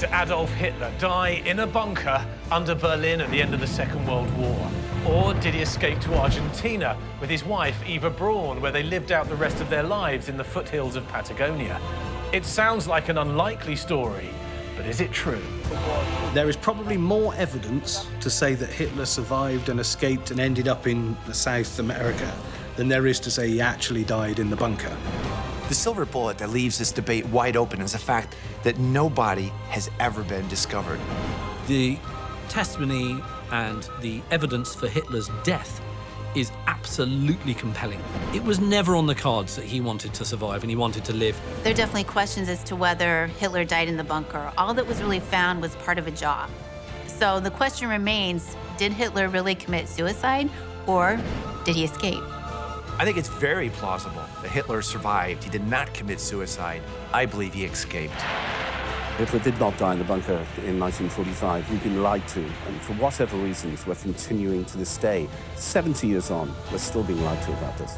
Did Adolf Hitler die in a bunker under Berlin at the end of the Second World War? Or did he escape to Argentina with his wife, Eva Braun, where they lived out the rest of their lives in the foothills of Patagonia? It sounds like an unlikely story, but is it true? There is probably more evidence to say that Hitler survived and escaped and ended up in South America than there is to say he actually died in the bunker. The silver bullet that leaves this debate wide open is the fact that no body has ever been discovered. The testimony and the evidence for Hitler's death is absolutely compelling. It was never on the cards that he wanted to survive and he wanted to live. There are definitely questions as to whether Hitler died in the bunker. All that was really found was part of a job. So the question remains, did Hitler really commit suicide or did he escape? I think it's very plausible that Hitler survived. He did not commit suicide. I believe he escaped. Hitler did not die in the bunker in 1945. We've been lied to, and for whatever reasons, we're continuing to this day. 70 years on, we're still being lied to about this.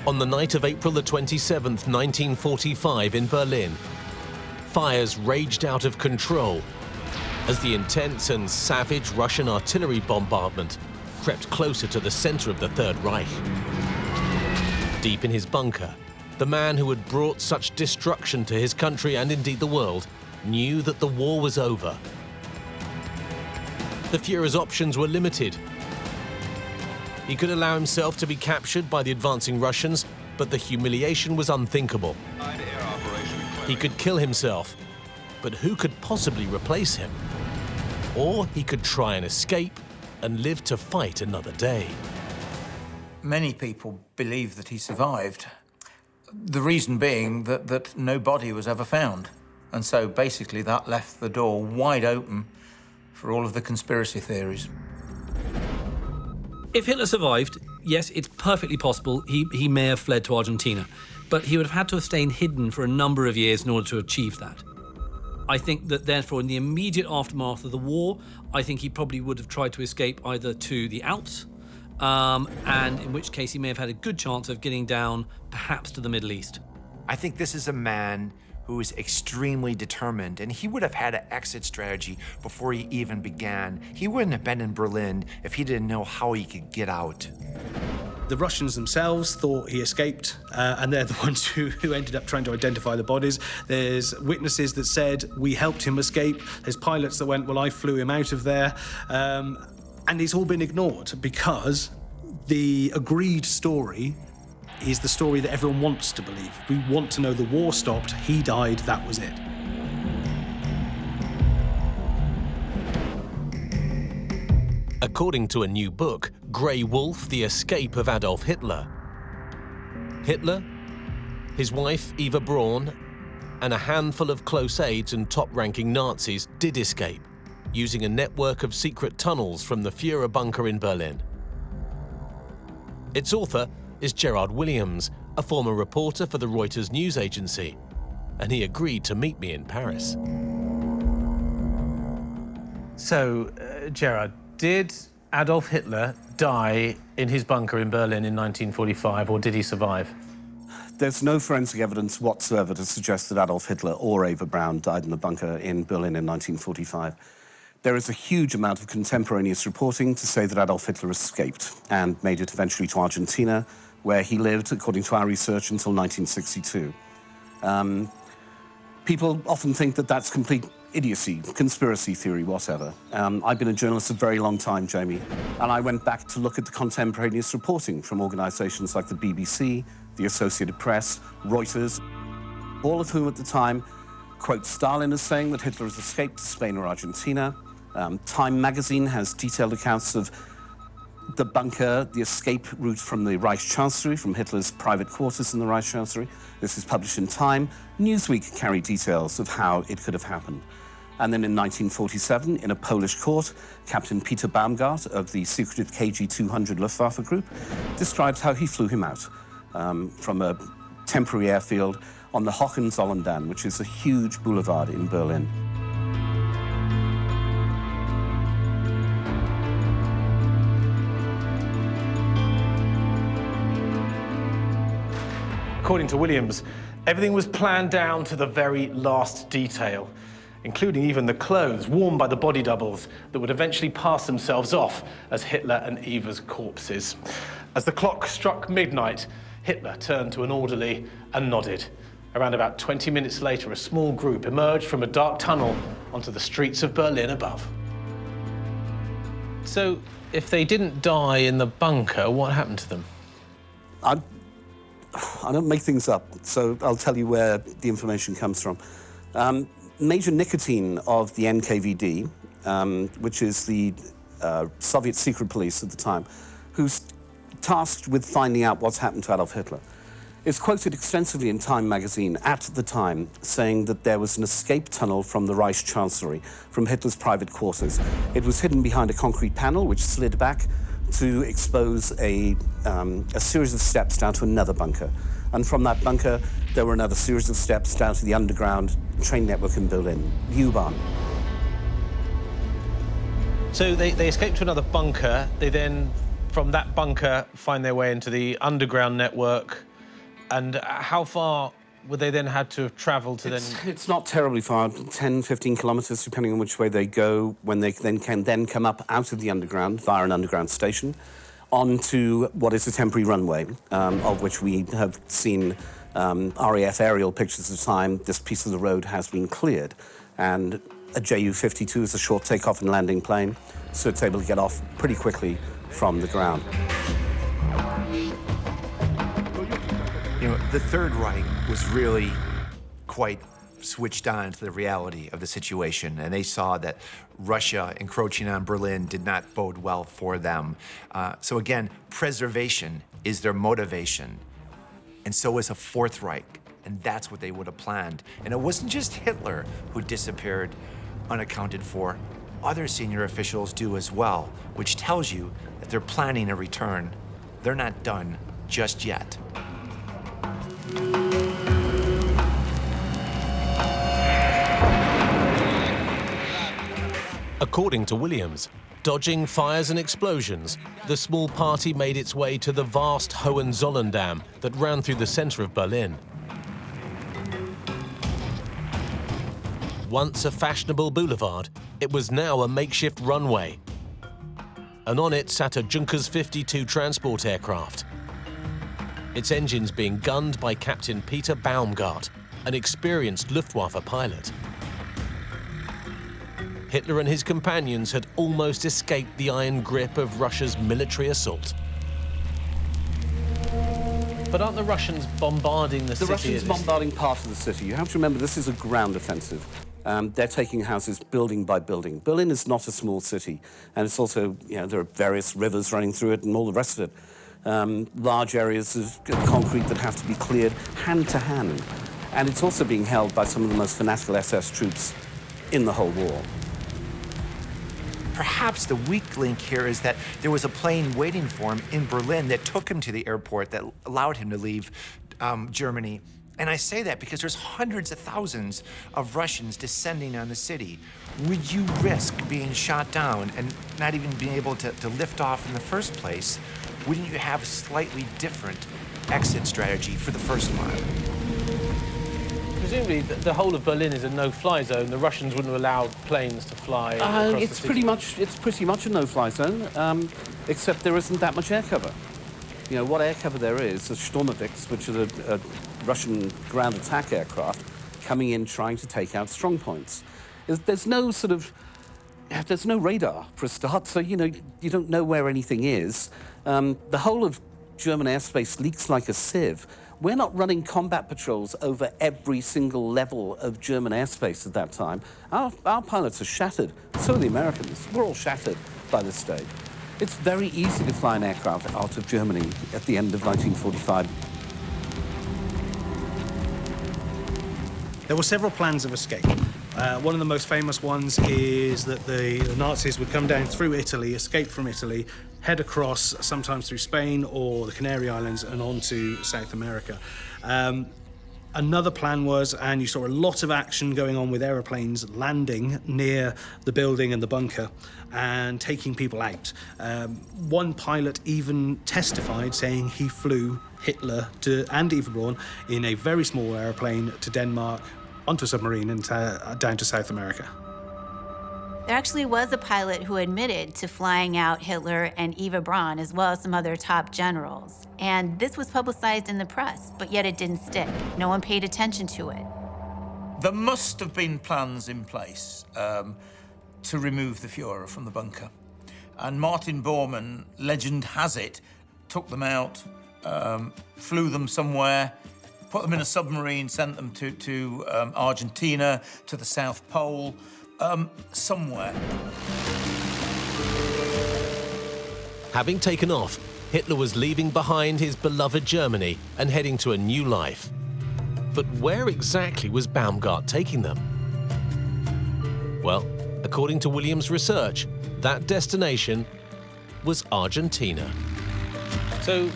On the night of April the 27th, 1945 in Berlin, fires raged out of control as the intense and savage Russian artillery bombardment crept closer to the center of the Third Reich. Deep in his bunker, the man who had brought such destruction to his country and indeed the world knew that the war was over. The Führer's options were limited. He could allow himself to be captured by the advancing Russians, but the humiliation was unthinkable. He could kill himself, but who could possibly replace him? Or he could try and escape and live to fight another day. Many people believe that he survived. The reason being that no body was ever found. And so basically that left the door wide open for all of the conspiracy theories. If Hitler survived, yes, it's perfectly possible he may have fled to Argentina, but he would have had to have stayed hidden for a number of years in order to achieve that. I think that therefore in the immediate aftermath of the war, I think he probably would have tried to escape either to the Alps, and in which case he may have had a good chance of getting down perhaps to the Middle East. I think this is a man who is extremely determined, and he would have had an exit strategy before he even began. He wouldn't have been in Berlin if he didn't know how he could get out. The Russians themselves thought he escaped, and they're the ones who ended up trying to identify the bodies. There's witnesses that said, we helped him escape. There's pilots that went, well, I flew him out of there. And it's all been ignored because the agreed story is the story that everyone wants to believe. We want to know the war stopped, he died, that was it. According to a new book, Grey Wolf, The Escape of Adolf Hitler, Hitler, his wife Eva Braun, and a handful of close aides and top-ranking Nazis did escape, using a network of secret tunnels from the Führer bunker in Berlin. Its author is Gerard Williams, a former reporter for the Reuters news agency, and he agreed to meet me in Paris. So, Gerard, did Adolf Hitler die in his bunker in Berlin in 1945, or did he survive? There's no forensic evidence whatsoever to suggest that Adolf Hitler or Eva Braun died in the bunker in Berlin in 1945. There is a huge amount of contemporaneous reporting to say that Adolf Hitler escaped and made it eventually to Argentina, where he lived, according to our research, until 1962. People often think that that's complete idiocy, conspiracy theory, whatever. I've been a journalist a very long time, Jamie, and I went back to look at the contemporaneous reporting from organizations like the BBC, the Associated Press, Reuters, all of whom at the time quote Stalin as saying that Hitler has escaped to Spain or Argentina. Time magazine has detailed accounts of the bunker, the escape route from the Reich Chancellery, from Hitler's private quarters in the Reich Chancellery. This is published in Time. Newsweek carried details of how it could have happened. And then in 1947, in a Polish court, Captain Peter Baumgart of the secretive KG-200 Luftwaffe group describes how he flew him out. from a temporary airfield on the Hohenzollern, which is a huge boulevard in Berlin. According to Williams, everything was planned down to the very last detail, including even the clothes worn by the body doubles that would eventually pass themselves off as Hitler and Eva's corpses. As the clock struck midnight, Hitler turned to an orderly and nodded. Around about 20 minutes later, a small group emerged from a dark tunnel onto the streets of Berlin above. So, if they didn't die in the bunker, what happened to them? I don't make things up, so I'll tell you where the information comes from. Major Nicotine of the NKVD, which is the Soviet secret police at the time, who's tasked with finding out what's happened to Adolf Hitler, is quoted extensively in Time magazine at the time, saying that there was an escape tunnel from the Reich Chancellery, from Hitler's private quarters. It was hidden behind a concrete panel, which slid back to expose a series of steps down to another bunker. And from that bunker, there were another series of steps down to the underground train network in Berlin, U-Bahn. So they escaped to another bunker. They then, from that bunker, find their way into the underground network. And how far would they then had to have travelled to It's not terribly far, 10, 15 kilometres, depending on which way they go, when they can come up out of the underground via an underground station onto what is a temporary runway, of which we have seen RAF aerial pictures of the time. This piece of the road has been cleared, and a Ju-52 is a short takeoff and landing plane, so it's able to get off pretty quickly from the ground. You know, the Third Reich was really quite switched on to the reality of the situation, and they saw that Russia encroaching on Berlin did not bode well for them. So again, preservation is their motivation, and so is a Fourth Reich, and that's what they would have planned. And it wasn't just Hitler who disappeared unaccounted for. Other senior officials do as well, which tells you that they're planning a return. They're not done just yet. According to Williams, dodging fires and explosions, the small party made its way to the vast Hohenzollern Dam that ran through the center of Berlin. Once a fashionable boulevard, it was now a makeshift runway. And on it sat a Junkers 52 transport aircraft. Its engines being gunned by Captain Peter Baumgart, an experienced Luftwaffe pilot. Hitler and his companions had almost escaped the iron grip of Russia's military assault. But aren't the Russians bombarding the city? The Russians are bombarding part of the city. You have to remember, this is a ground offensive. They're taking houses building by building. Berlin is not a small city, and it's also, there are various rivers running through it and all the rest of it. Large areas of concrete that have to be cleared hand to hand. And it's also being held by some of the most fanatical SS troops in the whole war. Perhaps the weak link here is that there was a plane waiting for him in Berlin that took him to the airport that allowed him to leave Germany. And I say that because there's hundreds of thousands of Russians descending on the city. Would you risk being shot down and not even being able to lift off in the first place? Wouldn't you have a slightly different exit strategy for the first mile? Presumably, the whole of Berlin is a no-fly zone. The Russians wouldn't allow planes to fly across the It's city. pretty much a no-fly zone, except there isn't that much air cover. What air cover there is Sturmovix, which is a Russian ground attack aircraft coming in trying to take out strong points. There's no radar for a start, so you don't know where anything is. The whole of German airspace leaks like a sieve. We're not running combat patrols over every single level of German airspace at that time. Our pilots are shattered. So are the Americans. We're all shattered by this stage. It's very easy to fly an aircraft out of Germany at the end of 1945. There were several plans of escape. One of the most famous ones is that the Nazis would come down through Italy, escape from Italy, head across, sometimes through Spain or the Canary Islands, and on to South America. Another plan was, and you saw a lot of action going on with aeroplanes landing near the building and the bunker and taking people out. One pilot even testified saying he flew Hitler and Eva Braun in a very small aeroplane to Denmark, onto a submarine and down to South America. There actually was a pilot who admitted to flying out Hitler and Eva Braun, as well as some other top generals. And this was publicized in the press, but yet it didn't stick. No one paid attention to it. There must have been plans in place to remove the Führer from the bunker. And Martin Bormann, legend has it, took them out, flew them somewhere, put them in a submarine, sent them to Argentina, to the South Pole, somewhere. Having taken off, Hitler was leaving behind his beloved Germany and heading to a new life. But where exactly was Baumgart taking them? Well, according to Williams' research, that destination was Argentina. So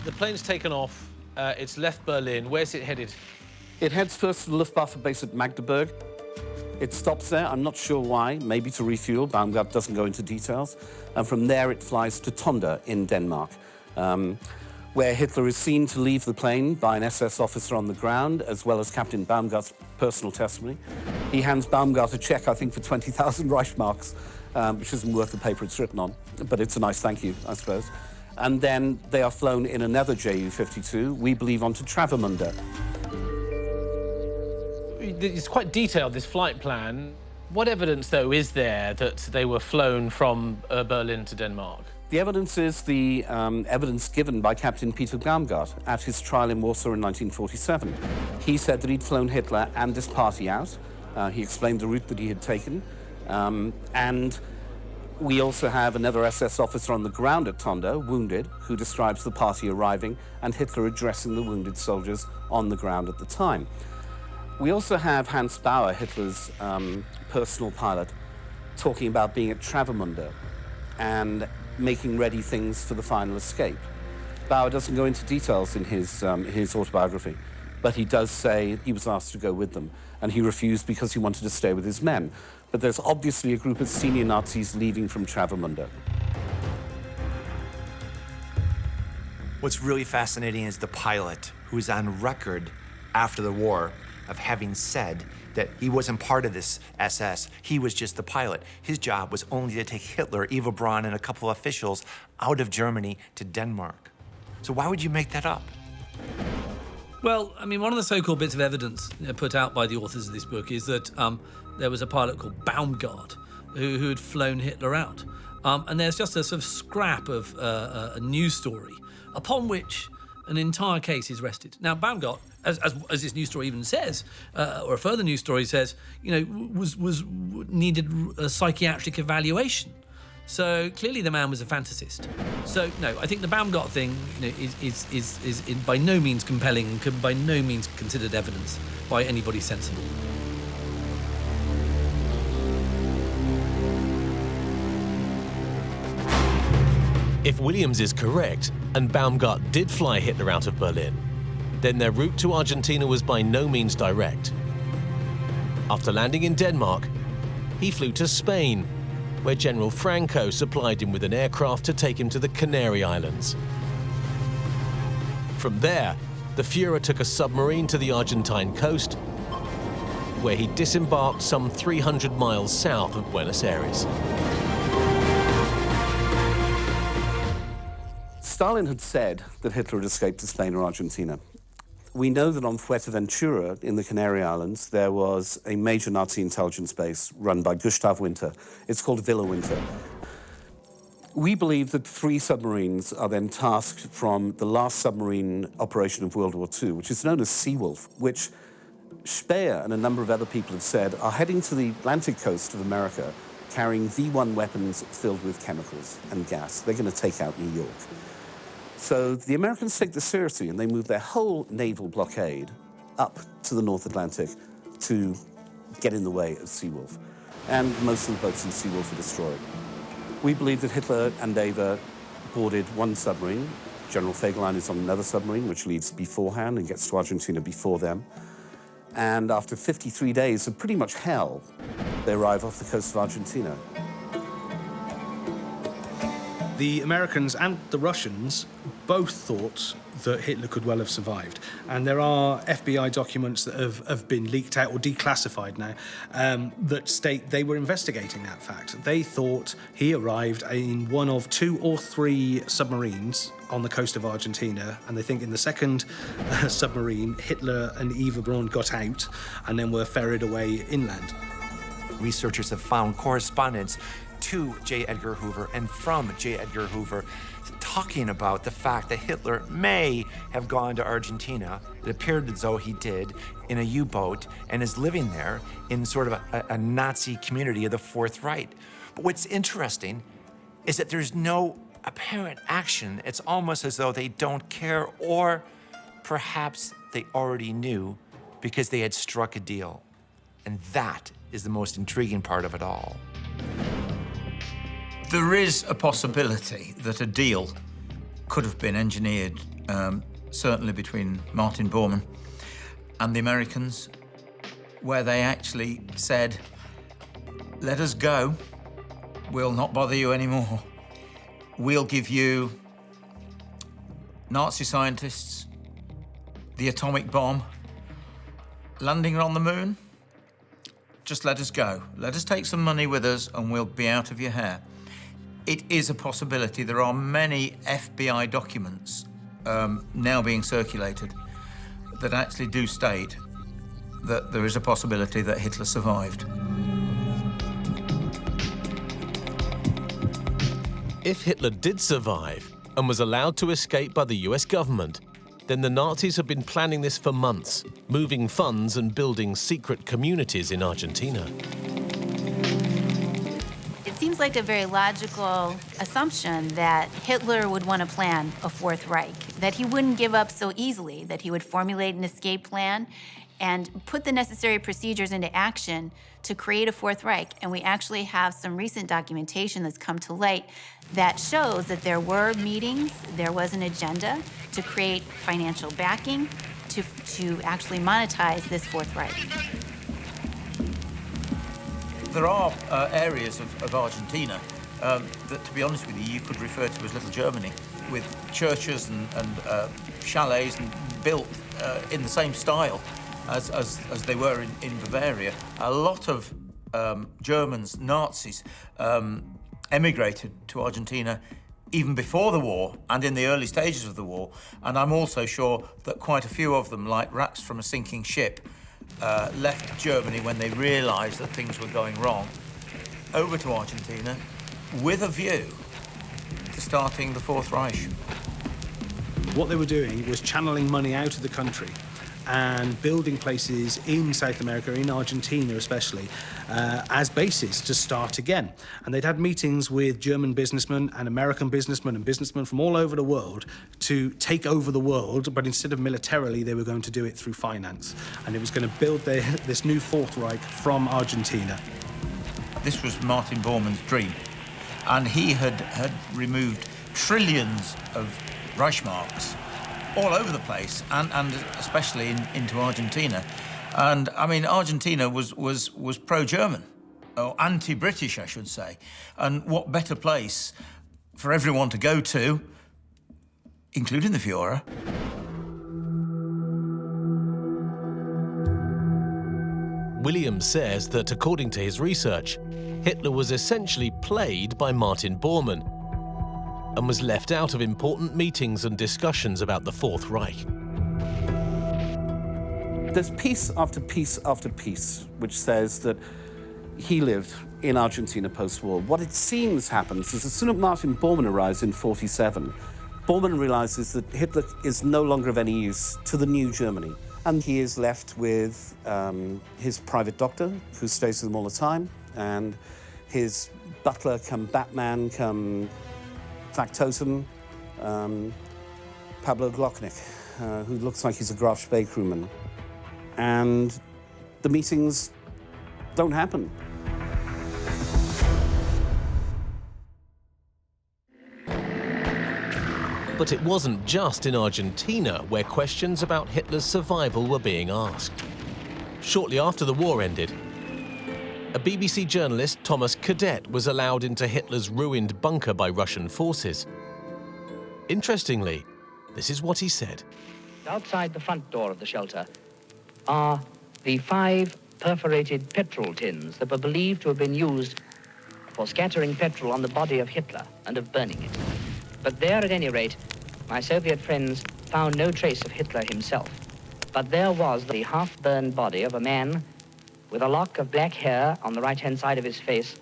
the plane's taken off, it's left Berlin. Where's it headed? It heads first to the Luftwaffe base at Magdeburg. It stops there, I'm not sure why, maybe to refuel. Baumgart doesn't go into details. And from there it flies to Tonda in Denmark, where Hitler is seen to leave the plane by an SS officer on the ground, as well as Captain Baumgart's personal testimony. He hands Baumgart a check, I think, for 20,000 Reichsmarks, which isn't worth the paper it's written on, but it's a nice thank you, I suppose. And then they are flown in another Ju-52, we believe onto Travemünde. It's quite detailed, this flight plan. What evidence, though, is there that they were flown from Berlin to Denmark? The evidence is the evidence given by Captain Peter Baumgart at his trial in Warsaw in 1947. He said that he'd flown Hitler and this party out. He explained the route that he had taken. And we also have another SS officer on the ground at Tonda, wounded, who describes the party arriving and Hitler addressing the wounded soldiers on the ground at the time. We also have Hans Bauer, Hitler's personal pilot, talking about being at Travemünde and making ready things for the final escape. Bauer doesn't go into details in his autobiography, but he does say he was asked to go with them, and he refused because he wanted to stay with his men. But there's obviously a group of senior Nazis leaving from Travemünde. What's really fascinating is the pilot, who is on record after the war of having said that he wasn't part of this SS. He was just the pilot. His job was only to take Hitler, Eva Braun, and a couple of officials out of Germany to Denmark. So why would you make that up? Well, I mean, one of the so-called bits of evidence put out by the authors of this book is that there was a pilot called Baumgart who had flown Hitler out. And there's just a sort of scrap of a news story upon which an entire case is rested. Now, Baumgart, as this news story even says, or a further news story says, you know, needed a psychiatric evaluation. So clearly the man was a fantasist. So no, I think the Baumgart thing, you know, is by no means compelling and can by no means considered evidence by anybody sensible. If Williams is correct, and Baumgart did fly Hitler out of Berlin, then their route to Argentina was by no means direct. After landing in Denmark, he flew to Spain, where General Franco supplied him with an aircraft to take him to the Canary Islands. From there, the Führer took a submarine to the Argentine coast, where he disembarked some 300 miles south of Buenos Aires. Stalin had said that Hitler had escaped to Spain or Argentina. We know that on Fuerteventura in the Canary Islands, there was a major Nazi intelligence base run by Gustav Winter. It's called Villa Winter. We believe that 3 submarines are then tasked from the last submarine operation of World War II, which is known as Seawolf, which Speer and a number of other people have said are heading to the Atlantic coast of America carrying V1 weapons filled with chemicals and gas. They're going to take out New York. So the Americans take this seriously, and they move their whole naval blockade up to the North Atlantic to get in the way of Seawolf. And most of the boats in Seawolf are destroyed. We believe that Hitler and Eva boarded one submarine. General Fegelein is on another submarine, which leaves beforehand and gets to Argentina before them. And after 53 days of pretty much hell, they arrive off the coast of Argentina. The Americans and the Russians both thought that Hitler could well have survived. And there are FBI documents that have been leaked out or declassified now that state they were investigating that fact. They thought he arrived in one of 2 or 3 submarines on the coast of Argentina, and they think in the second submarine, Hitler and Eva Braun got out and then were ferried away inland. Researchers have found correspondence to J. Edgar Hoover and from J. Edgar Hoover talking about the fact that Hitler may have gone to Argentina. It appeared as though he did in a U-boat and is living there in sort of a Nazi community of the Fourth Reich. But what's interesting is that there's no apparent action. It's almost as though they don't care, or perhaps they already knew because they had struck a deal. And that is the most intriguing part of it all. There is a possibility that a deal could have been engineered, certainly between Martin Bormann and the Americans, where they actually said, let us go, we'll not bother you anymore. We'll give you Nazi scientists, the atomic bomb, landing on the moon. Just let us go. Let us take some money with us and we'll be out of your hair. It is a possibility. There are many FBI documents now being circulated that actually do state that there is a possibility that Hitler survived. If Hitler did survive and was allowed to escape by the US government, then the Nazis have been planning this for months, moving funds and building secret communities in Argentina. It seems like a very logical assumption that Hitler would want to plan a Fourth Reich, that he wouldn't give up so easily, that he would formulate an escape plan and put the necessary procedures into action to create a Fourth Reich. And we actually have some recent documentation that's come to light that shows that there were meetings, there was an agenda to create financial backing to actually monetize this Fourth Reich. There are areas of Argentina that, to be honest with you, you could refer to as Little Germany, with churches and chalets built in the same style as they were in Bavaria. A lot of Germans, Nazis, emigrated to Argentina even before the war and in the early stages of the war. And I'm also sure that quite a few of them, like rats from a sinking ship, left Germany when they realized that things were going wrong, over to Argentina with a view to starting the Fourth Reich. What they were doing was channeling money out of the country and building places in South America, in Argentina especially, as bases to start again. And they'd had meetings with German businessmen and American businessmen and businessmen from all over the world to take over the world, but instead of militarily, they were going to do it through finance. And it was going to build this new Fourth Reich from Argentina. This was Martin Bormann's dream, and he had removed trillions of Reichsmarks all over the place, and especially into Argentina. And I mean, Argentina was pro-German, or anti-British, I should say. And what better place for everyone to go to, including the Führer? William says that, according to his research, Hitler was essentially played by Martin Bormann and was left out of important meetings and discussions about the Fourth Reich. There's piece after piece after piece which says that he lived in Argentina post-war. What it seems happens is as soon as Martin Bormann arrives in 1947, Bormann realizes that Hitler is no longer of any use to the new Germany. And he is left with his private doctor, who stays with him all the time, and his butler come Batman, come factotum, Pablo Glocknick, who looks like he's a Graf Spee crewman. And the meetings don't happen. But it wasn't just in Argentina where questions about Hitler's survival were being asked. Shortly after the war ended, a BBC journalist, Thomas Cadet, was allowed into Hitler's ruined bunker by Russian forces. Interestingly, this is what he said. Outside the front door of the shelter are the 5 perforated petrol tins that were believed to have been used for scattering petrol on the body of Hitler and of burning it. But there, at any rate, my Soviet friends found no trace of Hitler himself. But there was the half-burned body of a man with a lock of black hair on the right-hand side of his face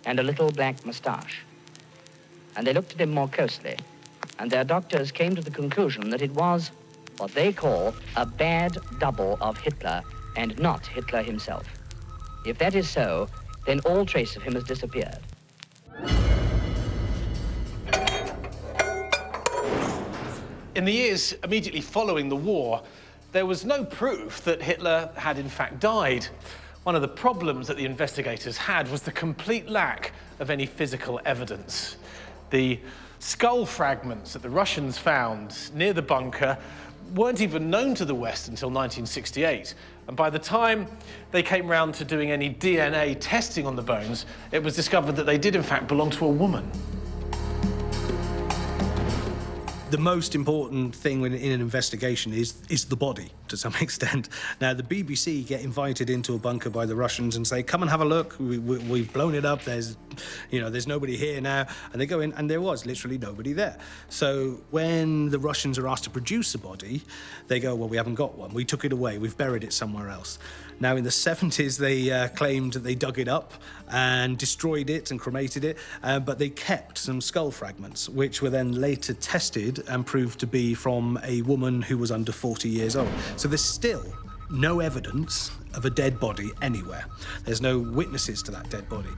and a little black moustache. And they looked at him more closely, and their doctors came to the conclusion that it was what they call a bad double of Hitler and not Hitler himself. If that is so, then all trace of him has disappeared. In the years immediately following the war, there was no proof that Hitler had in fact died. One of the problems that the investigators had was the complete lack of any physical evidence. The skull fragments that the Russians found near the bunker weren't even known to the West until 1968. And by the time they came round to doing any DNA testing on the bones, it was discovered that they did in fact belong to a woman. The most important thing in an investigation is the body, to some extent. Now, the BBC get invited into a bunker by the Russians and say, come and have a look, we've blown it up, there's nobody here now. And they go in, and there was literally nobody there. So when the Russians are asked to produce a body, they go, well, we haven't got one, we took it away, we've buried it somewhere else. Now, in the 70s, they claimed that they dug it up and destroyed it and cremated it, but they kept some skull fragments, which were then later tested and proved to be from a woman who was under 40 years old. So there's still no evidence of a dead body anywhere. There's no witnesses to that dead body.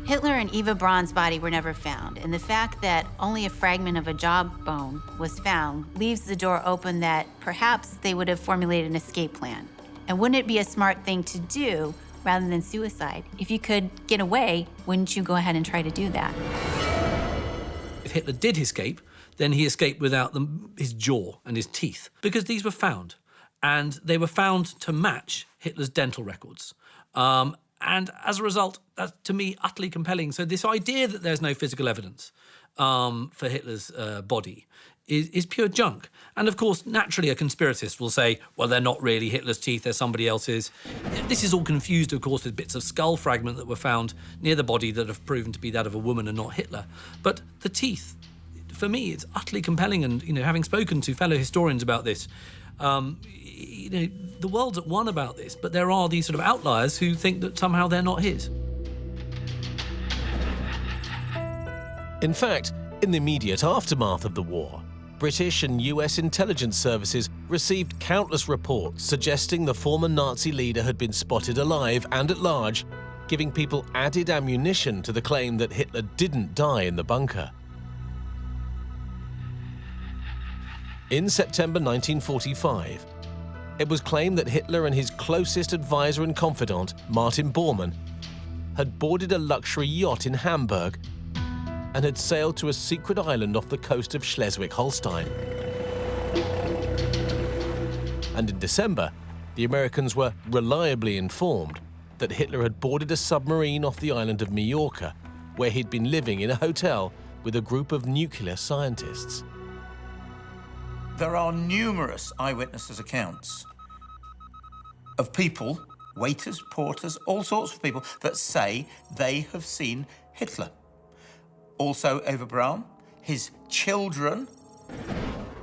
Hitler and Eva Braun's body were never found, and the fact that only a fragment of a jawbone was found leaves the door open that perhaps they would have formulated an escape plan. And wouldn't it be a smart thing to do rather than suicide? If you could get away, wouldn't you go ahead and try to do that? If Hitler did escape, then he escaped without his jaw and his teeth, because these were found. And they were found to match Hitler's dental records. And as a result, that's, to me, utterly compelling. So this idea that there's no physical evidence for Hitler's body is pure junk. And of course, naturally, a conspiracist will say, well, they're not really Hitler's teeth, they're somebody else's. This is all confused, of course, with bits of skull fragment that were found near the body that have proven to be that of a woman and not Hitler. But the teeth, for me, it's utterly compelling. And, having spoken to fellow historians about this, the world's at one about this, but there are these sort of outliers who think that somehow they're not his. In fact, in the immediate aftermath of the war, British and US intelligence services received countless reports suggesting the former Nazi leader had been spotted alive and at large, giving people added ammunition to the claim that Hitler didn't die in the bunker. In September 1945, it was claimed that Hitler and his closest advisor and confidant, Martin Bormann, had boarded a luxury yacht in Hamburg and had sailed to a secret island off the coast of Schleswig-Holstein. And in December, the Americans were reliably informed that Hitler had boarded a submarine off the island of Majorca, where he'd been living in a hotel with a group of nuclear scientists. There are numerous eyewitnesses' accounts of people, waiters, porters, all sorts of people, that say they have seen Hitler. Also Eva Braun, his children,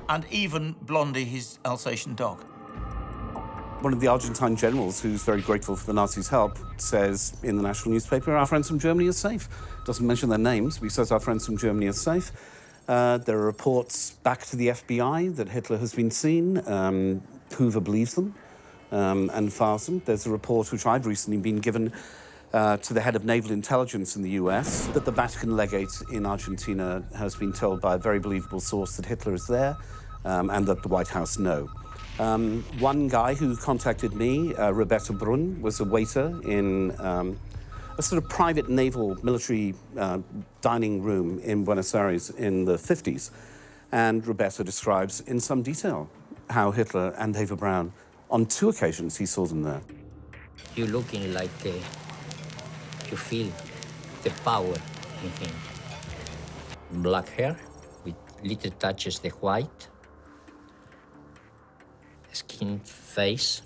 and even Blondie, his Alsatian dog. One of the Argentine generals, who's very grateful for the Nazis' help, says in the national newspaper, our friends from Germany are safe. Doesn't mention their names, but he says our friends from Germany are safe. There are reports back to the FBI that Hitler has been seen. Hoover believes them and files them. There's a report which I've recently been given to the head of naval intelligence in the US that the Vatican legate in Argentina has been told by a very believable source that Hitler is there and that the White House know. One guy who contacted me, Roberto Brun, was a waiter in a sort of private naval military dining room in Buenos Aires in the 50s. And Roberto describes in some detail how Hitler and Eva Braun, on 2 occasions, he saw them there. You're looking like you feel the power in him. Black hair with little touches of white, skin face,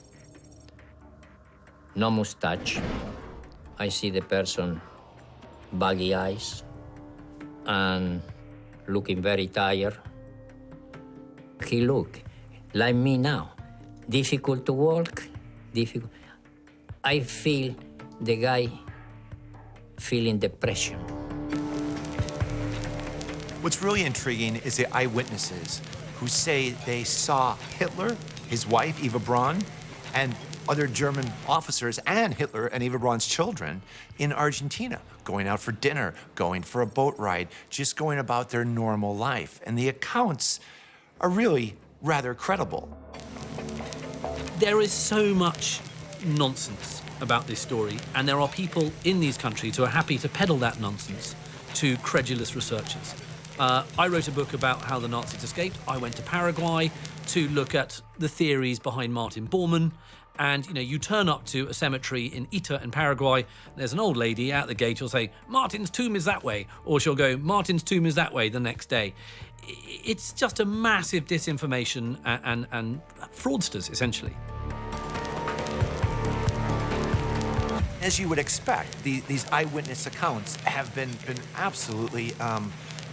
no mustache. I see the person baggy eyes and looking very tired. He look like me now, difficult to walk, difficult. I feel the guy feeling depression. What's really intriguing is the eyewitnesses who say they saw Hitler, his wife, Eva Braun, and other German officers and Hitler and Eva Braun's children in Argentina, going out for dinner, going for a boat ride, just going about their normal life. And the accounts are really rather credible. There is so much nonsense about this story, and there are people in these countries who are happy to peddle that nonsense to credulous researchers. I wrote a book about how the Nazis escaped. I went to Paraguay to look at the theories behind Martin Bormann. And, you know, you turn up to a cemetery in Ita in Paraguay, there's an old lady out the gate who'll say, Martin's tomb is that way. Or she'll go, Martin's tomb is that way the next day. It's just a massive disinformation and fraudsters, essentially. As you would expect, these eyewitness accounts have been absolutely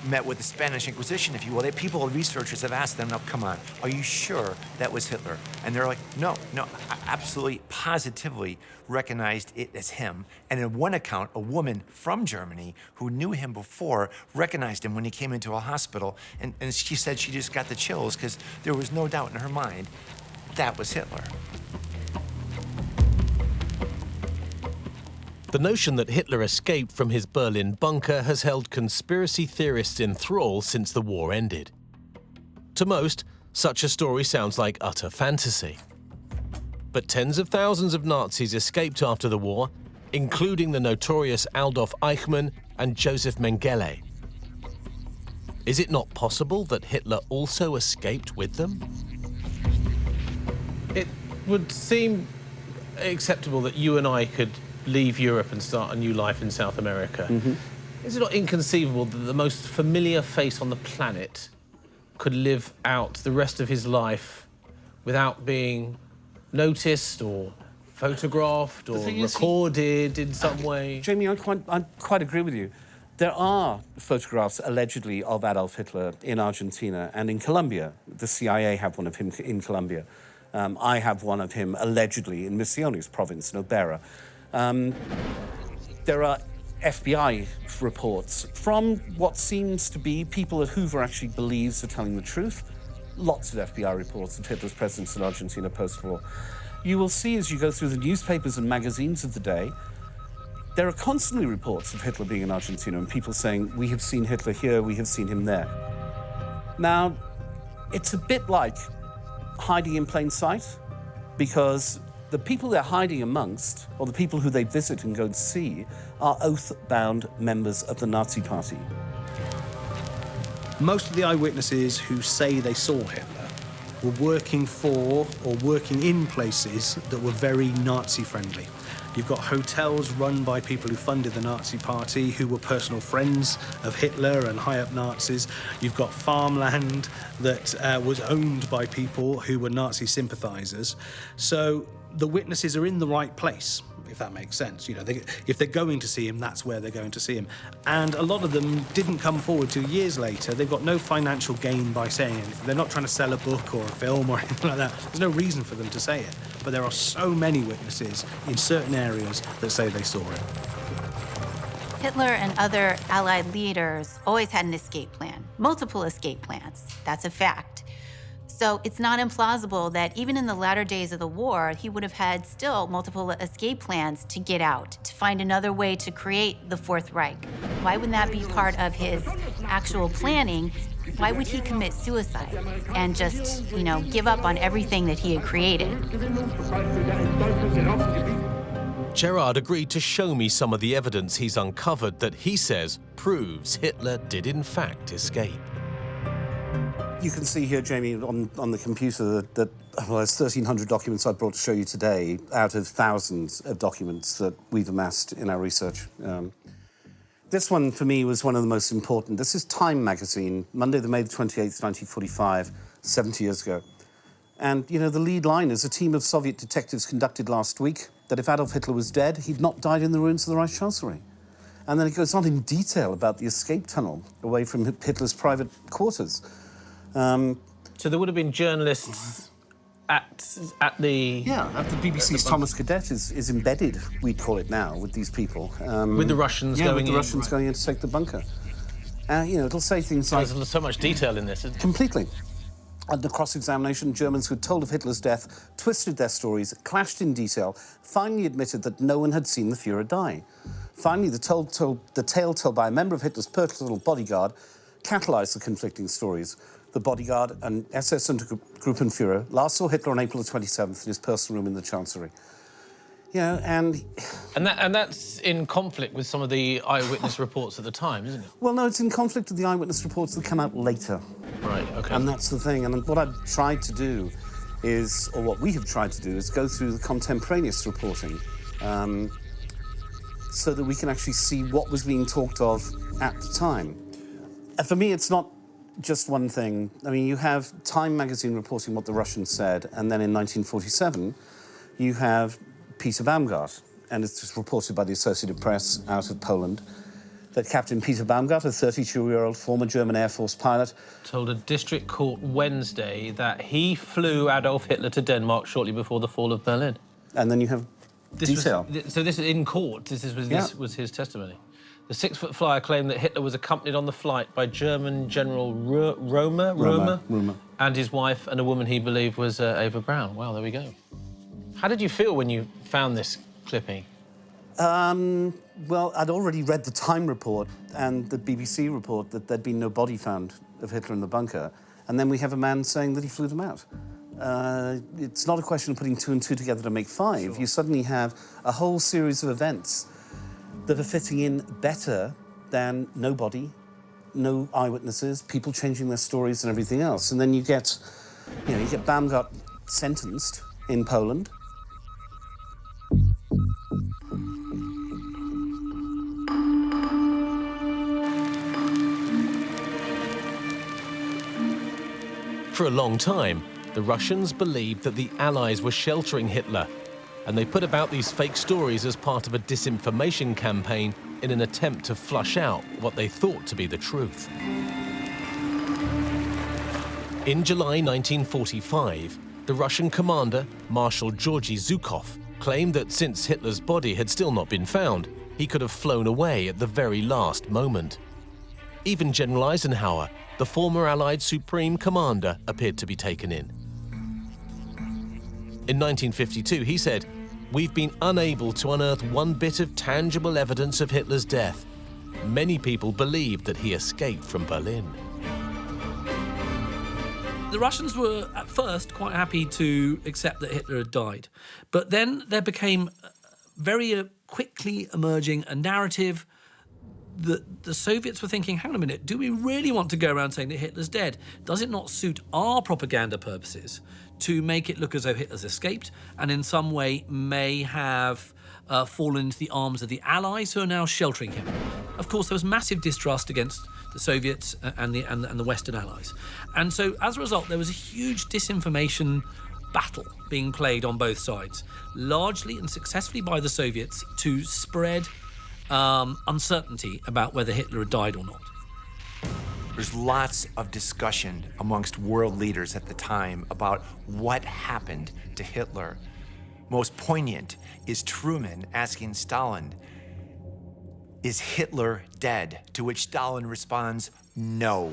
met with the Spanish Inquisition, if you will. People, researchers have asked them, now, come on, are you sure that was Hitler? And they're like, no, I absolutely, positively recognized it as him. And in one account, a woman from Germany who knew him before recognized him when he came into a hospital. And she said she just got the chills because there was no doubt in her mind that was Hitler. The notion that Hitler escaped from his Berlin bunker has held conspiracy theorists in thrall since the war ended. To most, such a story sounds like utter fantasy. But tens of thousands of Nazis escaped after the war, including the notorious Adolf Eichmann and Joseph Mengele. Is it not possible that Hitler also escaped with them? It would seem acceptable that you and I could leave Europe and start a new life in South America. Mm-hmm. Is it not inconceivable that the most familiar face on the planet could live out the rest of his life without being noticed or photographed or recorded in some way? Jamie, I quite agree with you. There are photographs, allegedly, of Adolf Hitler in Argentina and in Colombia. The CIA have one of him in Colombia. I have one of him, allegedly, in Misiones province, in Oberá. There are FBI reports from what seems to be people that Hoover actually believes are telling the truth. Lots of FBI reports of Hitler's presence in Argentina post-war. You will see as you go through the newspapers and magazines of the day, there are constantly reports of Hitler being in Argentina and people saying, we have seen Hitler here, we have seen him there. Now, it's a bit like hiding in plain sight, because the people they're hiding amongst, or the people who they visit and go to see, are oath-bound members of the Nazi Party. Most of the eyewitnesses who say they saw Hitler were working for or working in places that were very Nazi-friendly. You've got hotels run by people who funded the Nazi Party, who were personal friends of Hitler and high-up Nazis. You've got farmland that was owned by people who were Nazi sympathizers. So the witnesses are in the right place, if that makes sense. You know, if they're going to see him, that's where they're going to see him. And a lot of them didn't come forward till years later. They've got no financial gain by saying anything. They're not trying to sell a book or a film or anything like that. There's no reason for them to say it. But there are so many witnesses in certain areas that say they saw it. Hitler and other Allied leaders always had an escape plan, multiple escape plans. That's a fact. So it's not implausible that even in the latter days of the war, he would have had still multiple escape plans to get out, to find another way to create the Fourth Reich. Why wouldn't that be part of his actual planning? Why would he commit suicide and just, give up on everything that he had created? Gerard agreed to show me some of the evidence he's uncovered that he says proves Hitler did in fact escape. You can see here, Jamie, on the computer that well, there's 1,300 documents I brought to show you today out of thousands of documents that we've amassed in our research. This one, for me, was one of the most important. This is Time magazine, Monday, the May 28th, 1945, 70 years ago. And, you know, the lead line is a team of Soviet detectives conducted last week that if Adolf Hitler was dead, he'd not died in the ruins of the Reichschancellery. And then it goes on in detail about the escape tunnel away from Hitler's private quarters. So there would have been journalists at the... Yeah, at the BBC's Thomas Cadet is embedded, we'd call it now, with these people. with the Russians going in. with the Russians going in to take the bunker. You know, it'll say things like... There's so much detail in this, isn't there? Completely. Under cross-examination, Germans who'd told of Hitler's death twisted their stories, clashed in detail, finally admitted that no one had seen the Führer die. Finally, the tale told by a member of Hitler's personal bodyguard catalysed the conflicting stories. The bodyguard, an SS Untergruppenführer, last saw Hitler on April the 27th in his personal room in the Chancellery. You know, and that's in conflict with some of the eyewitness reports at the time, isn't it? Well, no, it's in conflict with the eyewitness reports that come out later. Right, OK. And that's the thing. And what I've tried to do is, or what we have tried to do, is go through the contemporaneous reporting so that we can actually see what was being talked of at the time. And for me, it's not just one thing. I mean, you have Time magazine reporting what the Russians said, and then in 1947, you have Peter Baumgart, and it's just reported by the Associated Press out of Poland, that Captain Peter Baumgart, a 32-year-old former German Air Force pilot, told a district court Wednesday that he flew Adolf Hitler to Denmark shortly before the fall of Berlin. And then you have detail. So this is in court. This was his testimony. The 6-foot flyer claimed that Hitler was accompanied on the flight by German General Roemer, and his wife and a woman he believed was Eva Braun. Wow, there we go. How did you feel when you found this clipping? Well, I'd already read the Time report and the BBC report that there'd been no body found of Hitler in the bunker. And then we have a man saying that he flew them out. It's not a question of putting 2 and 2 together to make 5. Sure. You suddenly have a whole series of events that are fitting in better than no body, no eyewitnesses, people changing their stories and everything else. And then you get Baumgart sentenced in Poland. For a long time, the Russians believed that the Allies were sheltering Hitler, and they put about these fake stories as part of a disinformation campaign in an attempt to flush out what they thought to be the truth. In July 1945, the Russian commander, Marshal Georgy Zhukov, claimed that since Hitler's body had still not been found, he could have flown away at the very last moment. Even General Eisenhower, the former Allied Supreme Commander, appeared to be taken in. In 1952, he said, "We've been unable to unearth one bit of tangible evidence of Hitler's death. Many people believed that he escaped from Berlin." The Russians were at first quite happy to accept that Hitler had died. But then there became very quickly emerging a narrative that the Soviets were thinking, hang on a minute, do we really want to go around saying that Hitler's dead? Does it not suit our propaganda purposes to make it look as though Hitler's escaped and in some way may have fallen into the arms of the Allies who are now sheltering him? Of course, there was massive distrust against the Soviets and the Western Allies. And so, as a result, there was a huge disinformation battle being played on both sides, largely and successfully by the Soviets to spread uncertainty about whether Hitler had died or not. There's lots of discussion amongst world leaders at the time about what happened to Hitler. Most poignant is Truman asking Stalin, "Is Hitler dead?" To which Stalin responds, "No."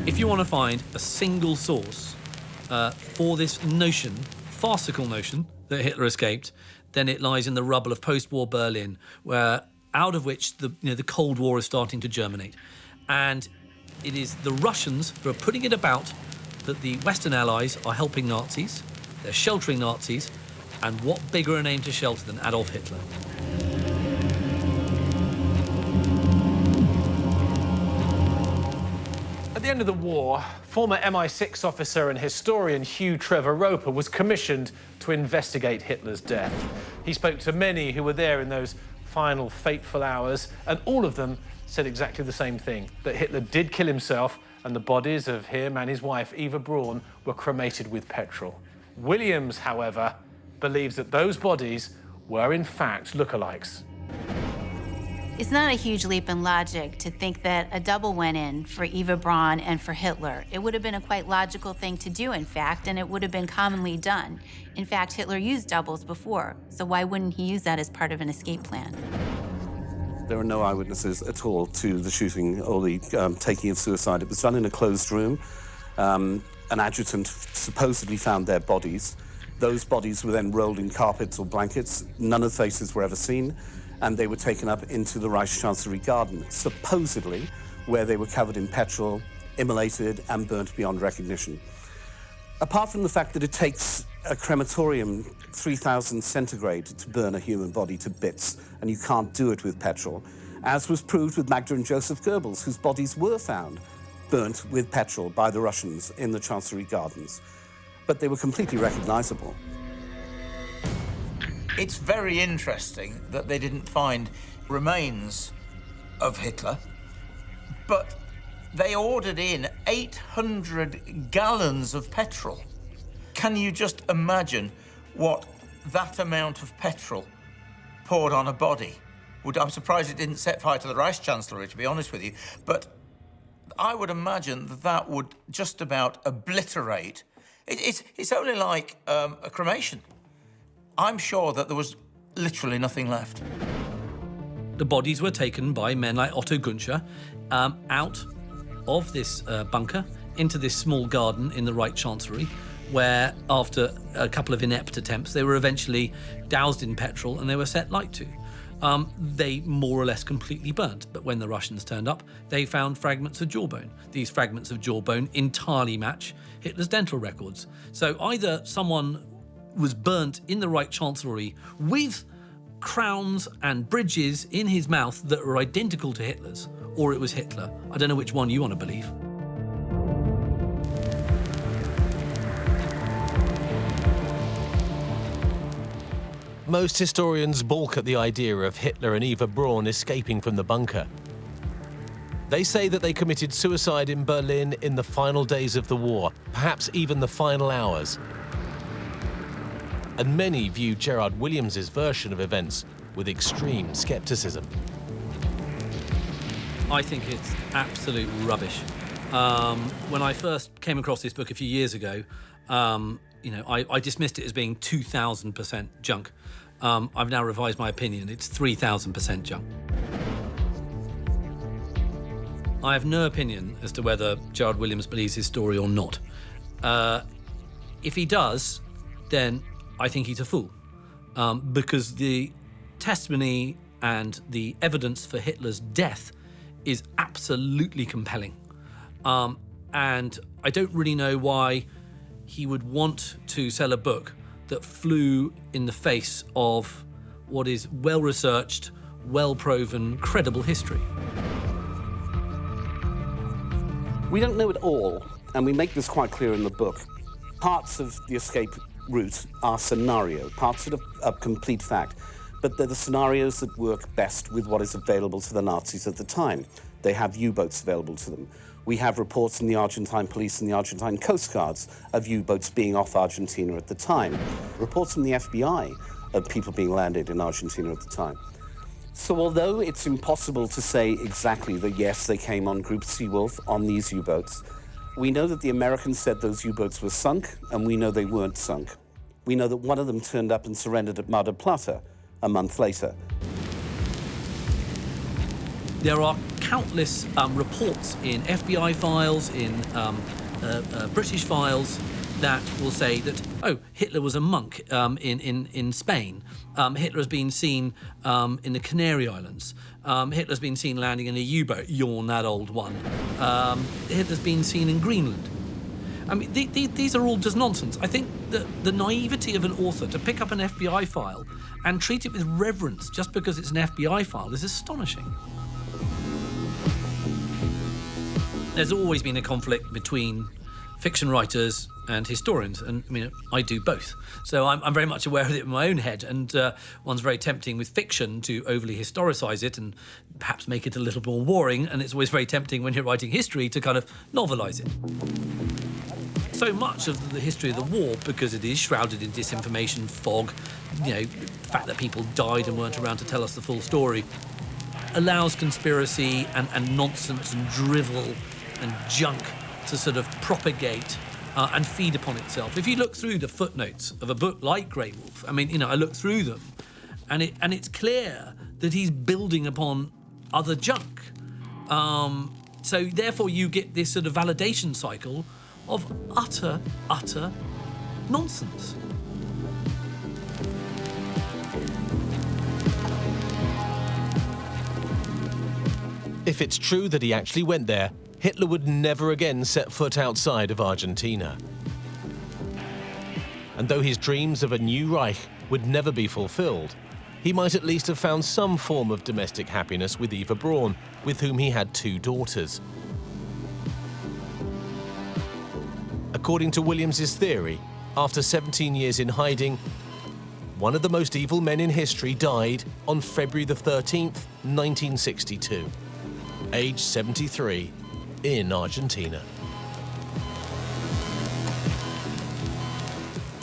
If you want to find a single source for this notion, farcical notion, that Hitler escaped, then it lies in the rubble of post-war Berlin, where out of which the Cold War is starting to germinate. And it is the Russians who are putting it about that the Western Allies are helping Nazis, they're sheltering Nazis, and what bigger a name to shelter than Adolf Hitler? the end of the war, former MI6 officer and historian Hugh Trevor Roper was commissioned to investigate Hitler's death. He spoke to many who were there in those final fateful hours, and all of them said exactly the same thing, that Hitler did kill himself and the bodies of him and his wife, Eva Braun, were cremated with petrol. Williams, however, believes that those bodies were in fact lookalikes. It's not a huge leap in logic to think that a double went in for Eva Braun and for Hitler. It would have been a quite logical thing to do, in fact, and it would have been commonly done. In fact, Hitler used doubles before, so why wouldn't he use that as part of an escape plan? There are no eyewitnesses at all to the shooting or the taking of suicide. It was done in a closed room. An adjutant supposedly found their bodies. Those bodies were then rolled in carpets or blankets. None of the faces were ever seen, and they were taken up into the Reichschancellery garden, supposedly where they were covered in petrol, immolated, and burnt beyond recognition. Apart from the fact that it takes a crematorium 3,000 centigrade to burn a human body to bits, and you can't do it with petrol, as was proved with Magda and Joseph Goebbels, whose bodies were found burnt with petrol by the Russians in the Chancellery Gardens. But they were completely recognizable. It's very interesting that they didn't find remains of Hitler, but they ordered in 800 gallons of petrol. Can you just imagine what that amount of petrol poured on a body would? I'm surprised it didn't set fire to the Reichschancellery, to be honest with you, but I would imagine that that would just about obliterate. It's only like a cremation. I'm sure that there was literally nothing left. The bodies were taken by men like Otto Gunscher out of this bunker into this small garden in the Reich Chancellery, where after a couple of inept attempts, they were eventually doused in petrol and they were set light to. They more or less completely burnt, but when the Russians turned up, they found fragments of jawbone. These fragments of jawbone entirely match Hitler's dental records. So either someone was burnt in the Reich Chancellery with crowns and bridges in his mouth that were identical to Hitler's, or it was Hitler. I don't know which one you want to believe. Most historians balk at the idea of Hitler and Eva Braun escaping from the bunker. They say that they committed suicide in Berlin in the final days of the war, perhaps even the final hours. And many view Gerard Williams' version of events with extreme skepticism. I think it's absolute rubbish. When I first came across this book a few years ago, I dismissed it as being 2,000% junk. I've now revised my opinion. It's 3,000% junk. I have no opinion as to whether Gerard Williams believes his story or not. If he does, then I think he's a fool, because the testimony and the evidence for Hitler's death is absolutely compelling. And I don't really know why he would want to sell a book that flew in the face of what is well-researched, well-proven, credible history. We don't know it all, and we make this quite clear in the book. Parts of the escape route are scenario, parts that are complete fact, but they're the scenarios that work best with what is available to the Nazis at the time. They have U-boats available to them. We have reports from the Argentine police and the Argentine Coast Guards of U-boats being off Argentina at the time. Reports from the FBI of people being landed in Argentina at the time. So although it's impossible to say exactly that, yes, they came on Group Seawolf on these U-boats, we know that the Americans said those U-boats were sunk, and we know they weren't sunk. We know that one of them turned up and surrendered at Mar del Plata a month later. There are countless reports in FBI files, in British files, that will say that, oh, Hitler was a monk in Spain. Hitler has been seen in the Canary Islands. Hitler's been seen landing in a U-boat, yawn that old one. Hitler's been seen in Greenland. I mean, these are all just nonsense. I think that the naivety of an author to pick up an FBI file and treat it with reverence just because it's an FBI file is astonishing. There's always been a conflict between fiction writers and historians, and I mean, I do both. So I'm very much aware of it in my own head, and one's very tempting with fiction to overly historicise it and perhaps make it a little more boring, and it's always very tempting when you're writing history to kind of novelise it. So much of the history of the war, because it is shrouded in disinformation, fog, the fact that people died and weren't around to tell us the full story, allows conspiracy and nonsense and drivel and junk to sort of propagate and feed upon itself. If you look through the footnotes of a book like Grey Wolf, I mean, I look through them, and it's clear that he's building upon other junk. So therefore you get this sort of validation cycle of utter nonsense. If it's true that he actually went there, Hitler would never again set foot outside of Argentina. And though his dreams of a new Reich would never be fulfilled, he might at least have found some form of domestic happiness with Eva Braun, with whom he had 2 daughters. According to Williams's theory, after 17 years in hiding, one of the most evil men in history died on February the 13th, 1962, aged 73, in Argentina.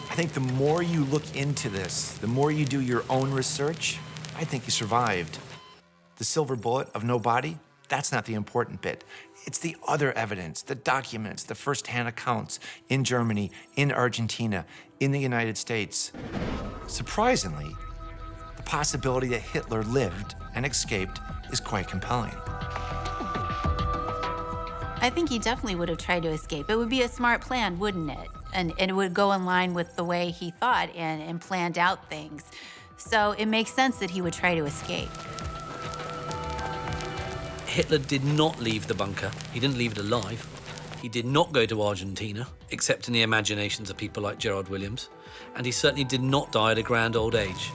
I think the more you look into this, the more you do your own research, I think he survived. The silver bullet of no body, that's not the important bit. It's the other evidence, the documents, the first-hand accounts in Germany, in Argentina, in the United States. Surprisingly, the possibility that Hitler lived and escaped is quite compelling. I think he definitely would have tried to escape. It would be a smart plan, wouldn't it? And it would go in line with the way he thought and planned out things. So it makes sense that he would try to escape. Hitler did not leave the bunker. He didn't leave it alive. He did not go to Argentina, except in the imaginations of people like Gerard Williams. And he certainly did not die at a grand old age.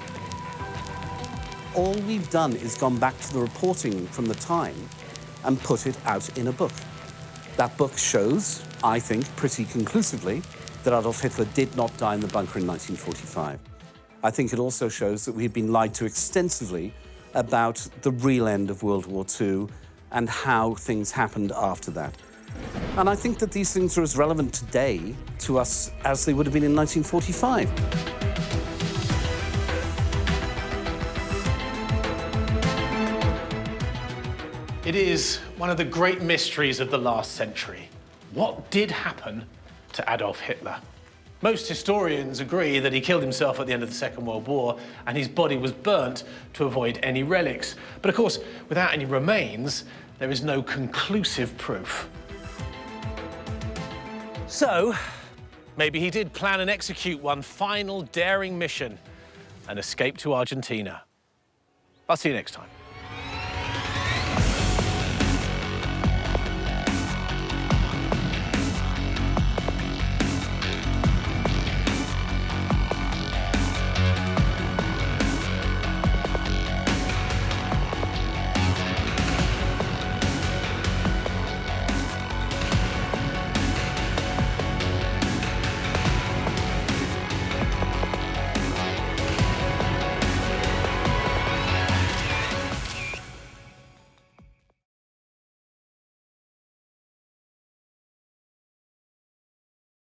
All we've done is gone back to the reporting from the time and put it out in a book. That book shows, I think, pretty conclusively, that Adolf Hitler did not die in the bunker in 1945. I think it also shows that we've been lied to extensively about the real end of World War II and how things happened after that. And I think that these things are as relevant today to us as they would have been in 1945. It is one of the great mysteries of the last century. What did happen to Adolf Hitler? Most historians agree that he killed himself at the end of the Second World War and his body was burnt to avoid any relics. But of course, without any remains, there is no conclusive proof. So, maybe he did plan and execute one final daring mission and escape to Argentina. I'll see you next time.